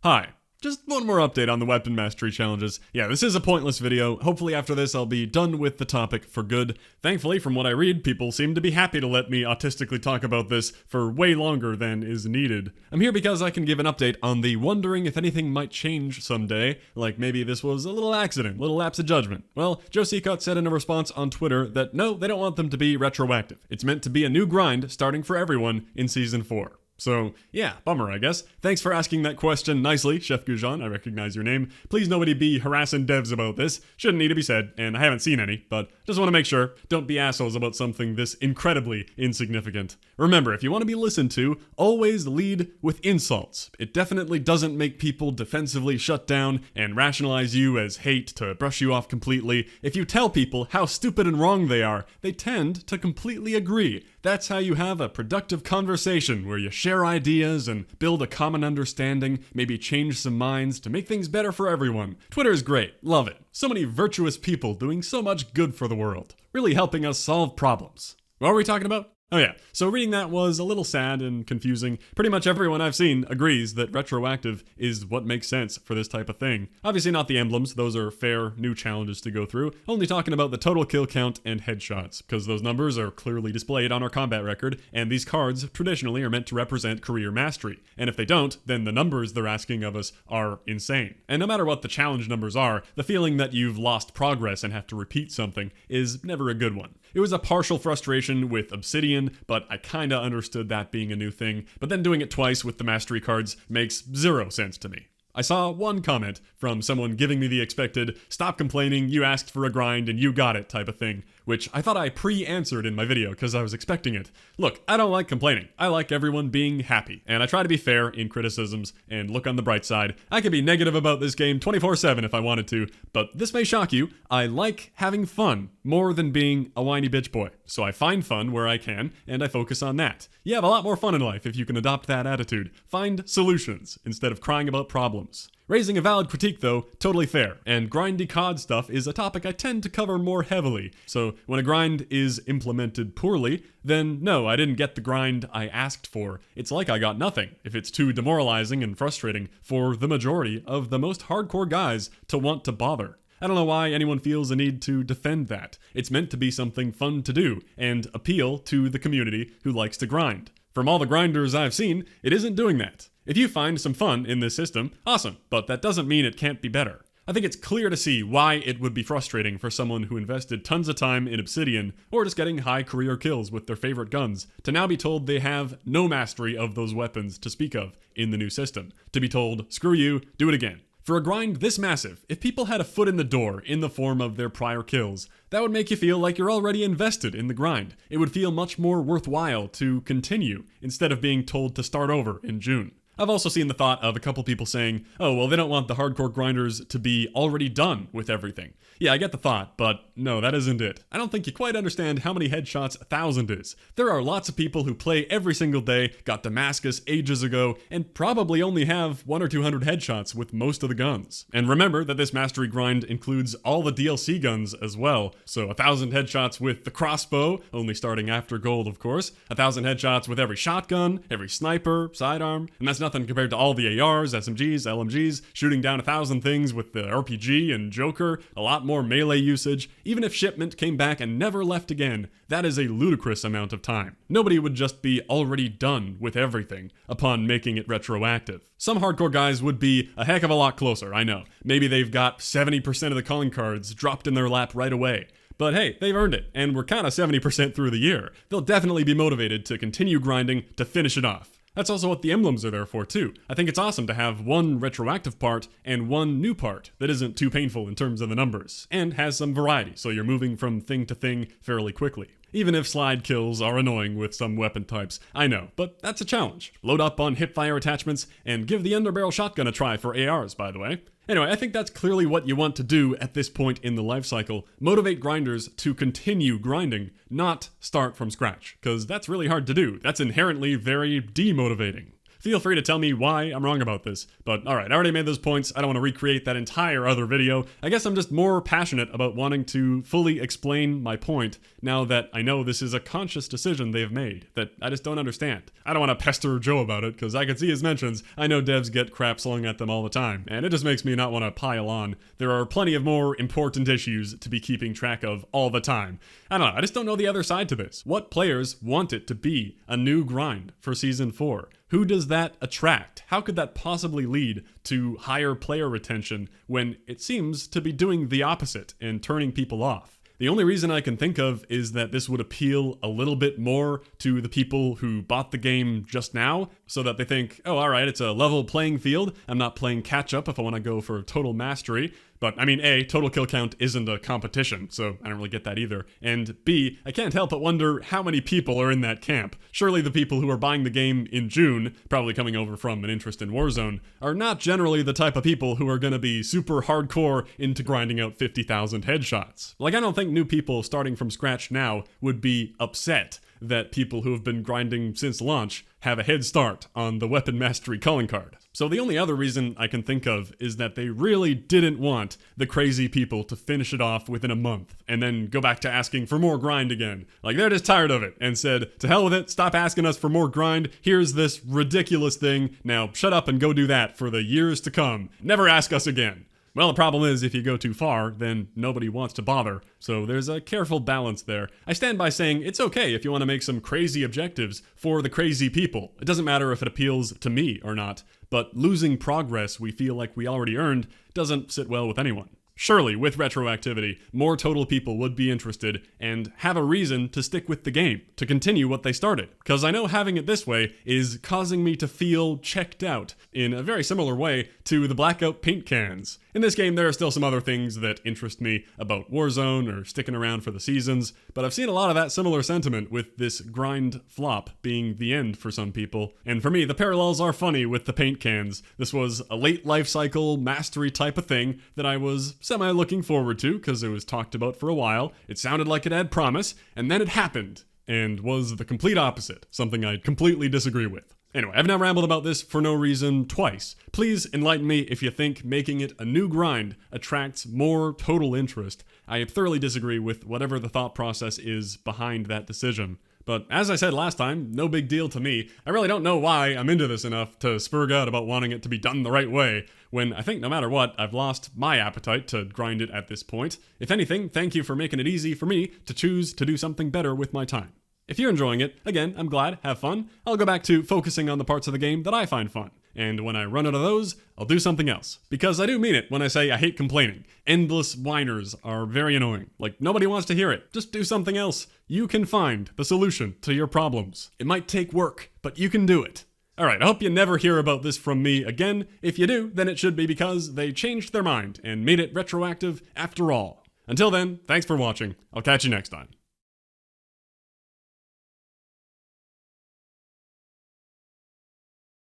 Hi. Just one more update on the weapon mastery challenges. Yeah, this is a pointless video. Hopefully after this I'll be done with the topic for good. Thankfully, from what I read, people seem to be happy to let me autistically talk about this for way longer than is needed. I'm here because I can give an update on the wondering if anything might change someday, like maybe this was a little accident, little lapse of judgment. Well, Joe Cecot said in a response on Twitter that no, they don't want them to be retroactive. It's meant to be a new grind starting for everyone in Season 4. So, yeah, bummer, I guess. Thanks for asking that question nicely, Chef Goujon, I recognize your name. Please nobody be harassing devs about this. Shouldn't need to be said, and I haven't seen any, but just want to make sure. Don't be assholes about something this incredibly insignificant. Remember, if you want to be listened to, always lead with insults. It definitely doesn't make people defensively shut down and rationalize you as hate to brush you off completely. If you tell people how stupid and wrong they are, they tend to completely agree. That's how you have a productive conversation where you share ideas and build a common understanding, maybe change some minds to make things better for everyone. Twitter is great. Love it. So many virtuous people doing so much good for the world. Really helping us solve problems. What were we talking about? Oh yeah, so reading that was a little sad and confusing. Pretty much everyone I've seen agrees that retroactive is what makes sense for this type of thing. Obviously not the emblems, those are fair new challenges to go through. Only talking about the total kill count and headshots, because those numbers are clearly displayed on our combat record, and these cards traditionally are meant to represent career mastery. And if they don't, then the numbers they're asking of us are insane. And no matter what the challenge numbers are, the feeling that you've lost progress and have to repeat something is never a good one. It was a partial frustration with Obsidian, but I kinda understood that being a new thing, but then doing it twice with the mastery cards makes zero sense to me. I saw one comment from someone giving me the expected, stop complaining, you asked for a grind and you got it type of thing, which I thought I pre-answered in my video because I was expecting it. Look, I don't like complaining. I like everyone being happy, and I try to be fair in criticisms and look on the bright side. I could be negative about this game 24/7 if I wanted to, but this may shock you. I like having fun more than being a whiny bitch boy. So I find fun where I can, and I focus on that. You have a lot more fun in life if you can adopt that attitude. Find solutions instead of crying about problems. Raising a valid critique though, totally fair, and grindy COD stuff is a topic I tend to cover more heavily. So when a grind is implemented poorly, then no, I didn't get the grind I asked for. It's like I got nothing, if it's too demoralizing and frustrating for the majority of the most hardcore guys to want to bother. I don't know why anyone feels a need to defend that. It's meant to be something fun to do, and appeal to the community who likes to grind. From all the grinders I've seen, it isn't doing that. If you find some fun in this system, awesome, but that doesn't mean it can't be better. I think it's clear to see why it would be frustrating for someone who invested tons of time in Obsidian, or just getting high career kills with their favorite guns, to now be told they have no mastery of those weapons to speak of in the new system. To be told, screw you, do it again. For a grind this massive, if people had a foot in the door in the form of their prior kills, that would make you feel like you're already invested in the grind. It would feel much more worthwhile to continue, instead of being told to start over in June. I've also seen the thought of a couple people saying, oh, well, they don't want the hardcore grinders to be already done with everything. Yeah, I get the thought, but no, that isn't it. I don't think you quite understand how many headshots 1,000 is. There are lots of people who play every single day, got Damascus ages ago, and probably only have 100 or 200 headshots with most of the guns. And remember that this mastery grind includes all the DLC guns as well, so 1,000 headshots with the crossbow, only starting after gold of course, 1,000 headshots with every shotgun, every sniper, sidearm, and that's nothing compared to all the ARs, SMGs, LMGs, shooting down 1,000 things with the RPG and Joker, a lot more melee usage. Even if shipment came back and never left again, that is a ludicrous amount of time. Nobody would just be already done with everything upon making it retroactive. Some hardcore guys would be a heck of a lot closer, I know. Maybe they've got 70% of the calling cards dropped in their lap right away. But hey, they've earned it, and we're kinda 70% through the year. They'll definitely be motivated to continue grinding to finish it off. That's also what the emblems are there for too. I think it's awesome to have one retroactive part and one new part that isn't too painful in terms of the numbers, and has some variety, so you're moving from thing to thing fairly quickly. Even if slide kills are annoying with some weapon types, I know, but that's a challenge. Load up on hipfire attachments, and give the underbarrel shotgun a try for ARs, by the way. Anyway, I think that's clearly what you want to do at this point in the life cycle. Motivate grinders to continue grinding, not start from scratch, because that's really hard to do. That's inherently very demotivating. feel free to tell me why I'm wrong about this. But alright, I already made those points. I don't want to recreate that entire other video. I guess I'm just more passionate about wanting to fully explain my point now that I know this is a conscious decision they've made that I just don't understand. I don't want to pester Joe about it because I can see his mentions. I know devs get crap slung at them all the time, and it just makes me not want to pile on. There are plenty of more important issues to be keeping track of all the time. I don't know, I just don't know the other side to this. What players want it to be a new grind for Season 4? Who does that attract? How could that possibly lead to higher player retention when it seems to be doing the opposite and turning people off? The only reason I can think of is that this would appeal a little bit more to the people who bought the game just now, so that they think, oh, alright, it's a level playing field. I'm not playing catch-up if I want to go for total mastery. But, I mean, A, total kill count isn't a competition, so I don't really get that either. And B, I can't help but wonder how many people are in that camp. Surely the people who are buying the game in June, probably coming over from an interest in Warzone, are not generally the type of people who are gonna be super hardcore into grinding out 50,000 headshots. Like, I don't think new people starting from scratch now would be upset that people who have been grinding since launch have a head start on the weapon mastery calling card. So the only other reason I can think of is that they really didn't want the crazy people to finish it off within a month and then go back to asking for more grind again. Like, they're just tired of it and said, to hell with it, stop asking us for more grind, here's this ridiculous thing, now shut up and go do that for the years to come. Never ask us again. Well, the problem is, if you go too far, then nobody wants to bother, so there's a careful balance there. I stand by saying it's okay if you want to make some crazy objectives for the crazy people. It doesn't matter if it appeals to me or not, but losing progress we feel like we already earned doesn't sit well with anyone. Surely, with retroactivity, more total people would be interested and have a reason to stick with the game, to continue what they started. Because I know having it this way is causing me to feel checked out in a very similar way to the Blackout paint cans. In this game, there are still some other things that interest me about Warzone or sticking around for the seasons, but I've seen a lot of that similar sentiment with this grind flop being the end for some people. And for me, the parallels are funny with the paint cans. This was a late life cycle mastery type of thing that I was semi-looking forward to because it was talked about for a while. It sounded like it had promise, and then it happened, and was the complete opposite, something I completely disagree with. Anyway, I've now rambled about this for no reason twice. Please enlighten me if you think making it a new grind attracts more total interest. I thoroughly disagree with whatever the thought process is behind that decision. But as I said last time, no big deal to me. I really don't know why I'm into this enough to spurg out about wanting it to be done the right way, when I think no matter what, I've lost my appetite to grind it at this point. If anything, thank you for making it easy for me to choose to do something better with my time. If you're enjoying it, again, I'm glad, have fun. I'll go back to focusing on the parts of the game that I find fun. And when I run out of those, I'll do something else. Because I do mean it when I say I hate complaining. Endless whiners are very annoying. Like, nobody wants to hear it. Just do something else. You can find the solution to your problems. It might take work, but you can do it. Alright, I hope you never hear about this from me again. If you do, then it should be because they changed their mind and made it retroactive after all. Until then, thanks for watching. I'll catch you next time.